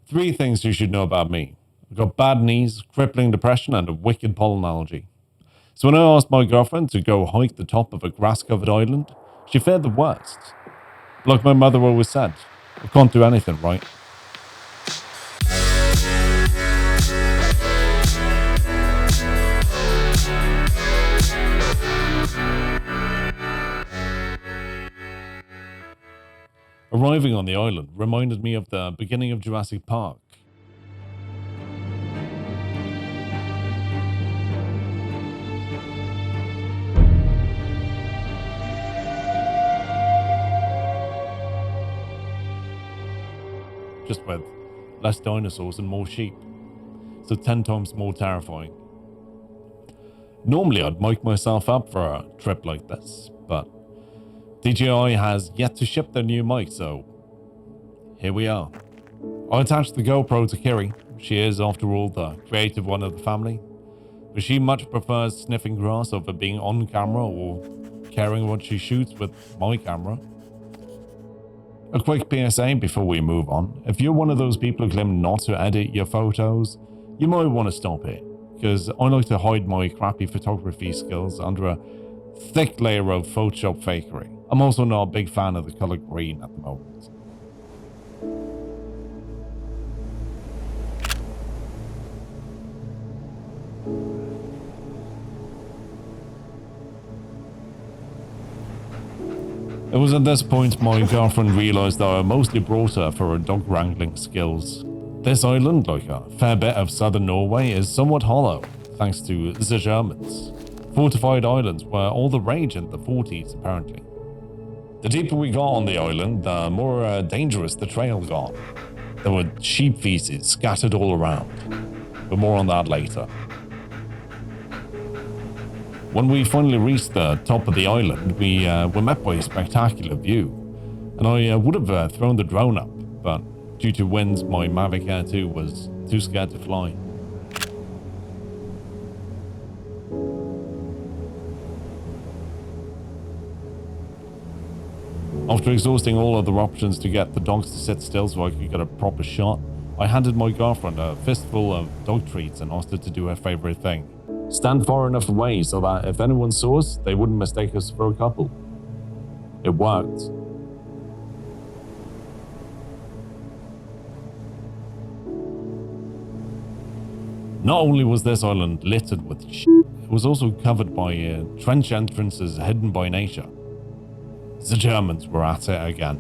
Three things you should know about me. I've got bad knees, crippling depression, and a wicked pollen allergy. So when I asked my girlfriend to go hike the top of a grass-covered island, she feared the worst. Like my mother always said, I can't do anything right. Arriving on the island reminded me of the beginning of Jurassic Park. Just with less dinosaurs and more sheep. So 10 times more terrifying. Normally I'd mic myself up for a trip like this, but DJI has yet to ship their new mic, so here we are. I attached the GoPro to Kiri. She is, after all, the creative one of the family, but she much prefers sniffing grass over being on camera or caring what she shoots with my camera. A quick PSA before we move on. If you're one of those people who claim not to edit your photos, you might want to stop it, because I like to hide my crappy photography skills under a thick layer of Photoshop fakery. I'm also not a big fan of the color green at the moment. It was at this point my girlfriend realised that I mostly brought her for her dog wrangling skills. This island, like a fair bit of southern Norway, is somewhat hollow, thanks to the Germans. Fortified islands were all the rage in the 40s, apparently. The deeper we got on the island, the more dangerous the trail got. There were sheep feces scattered all around, but more on that later. When we finally reached the top of the island, we were met by a spectacular view, and I would have thrown the drone up, but due to winds, my Mavic Air 2 was too scared to fly. After exhausting all other options to get the dogs to sit still so I could get a proper shot, I handed my girlfriend a fistful of dog treats and asked her to do her favourite thing. Stand far enough away so that if anyone saw us, they wouldn't mistake us for a couple. It worked. Not only was this island littered with shit, it was also covered by trench entrances hidden by nature. The Germans were at it again.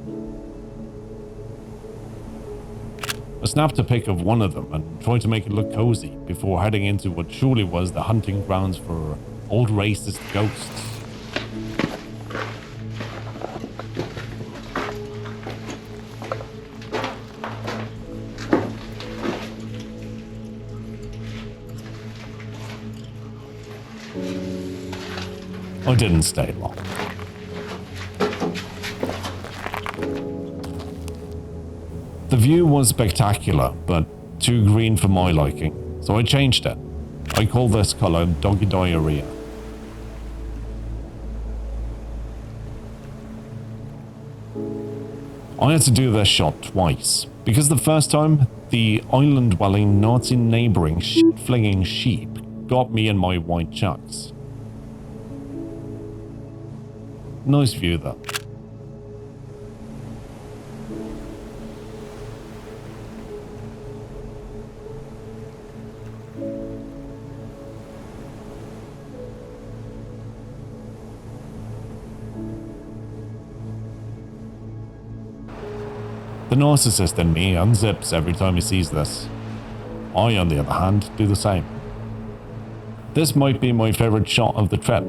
I snapped a pic of one of them and tried to make it look cozy before heading into what surely was the hunting grounds for old racist ghosts. I didn't stay long. The view was spectacular, but too green for my liking, so I changed it. I call this colour doggy diarrhea. I had to do this shot twice, because the first time, the island-dwelling Nazi neighbouring shit-flinging sheep got me in my white chucks. Nice view though. The narcissist in me unzips every time he sees this. I, on the other hand, do the same. This might be my favourite shot of the trip.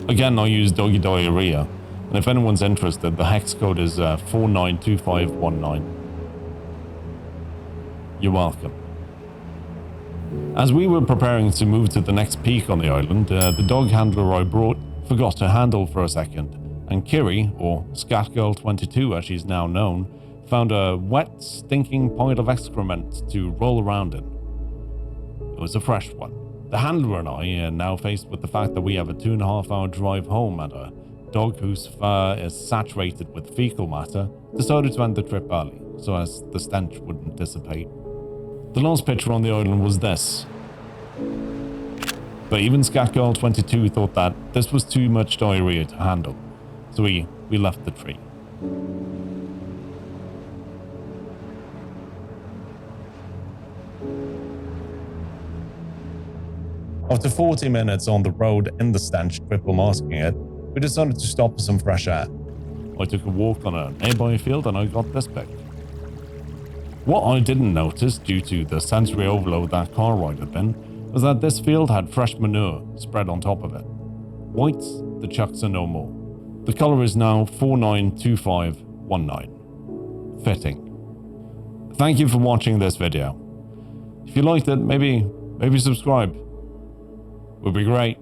Again, I use doggy diarrhea, and if anyone's interested, the hex code is 492519. You're welcome. As we were preparing to move to the next peak on the island, the dog handler I brought forgot her handle for a second, and Kiri, or Scatgirl22 as she's now known, found a wet, stinking pile of excrement to roll around in. It was a fresh one. The handler and I are now faced with the fact that we have a 2.5-hour drive home, and a dog whose fur is saturated with fecal matter decided to end the trip early, so as the stench wouldn't dissipate. The last picture on the island was this. But even Scatgirl22 thought that this was too much diarrhea to handle, so we left the tree. After 40 minutes on the road and the stench triple masking it, we decided to stop for some fresh air. I took a walk on a nearby field and I got this pic. What I didn't notice due to the sensory overload that car ride had been was that this field had fresh manure spread on top of it. White, the chucks are no more. The colour is now 492519. Fitting. Thank you for watching this video. If you liked it, maybe subscribe. Would be great.